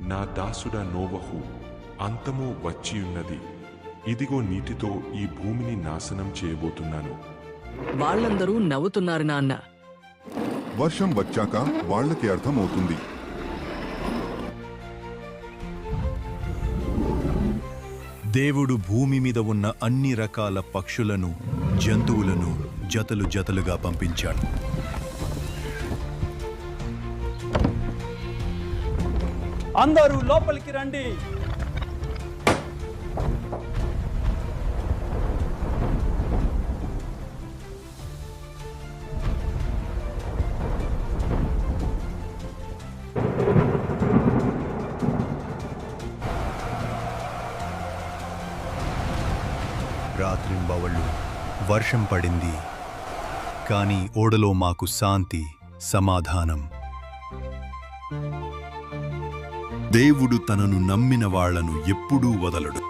నా దాసుడ నోవహు, అంతము వచ్చియున్నది. ఇదిగో నీటితో ఈ భూమిని నాశనం చేయబోతున్నాను. వాళ్ళందరూ నవ్వుతున్నారు నాన్న. వర్షం వచ్చాక వాళ్ళకి అర్థమవుతుంది. దేవుడు భూమి మీద ఉన్న అన్ని రకాల పక్షులను, జంతువులను జతలు జతలుగా పంపించాడు. అందరూ లోపలికి రండి. రాత్రింబవళ్ళు వర్షం పడింది, కానీ ఓడలో మాకు శాంతి, సమాధానం. దేవుడు తనను నమ్మిన వాళ్లను ఎప్పుడూ వదలడు.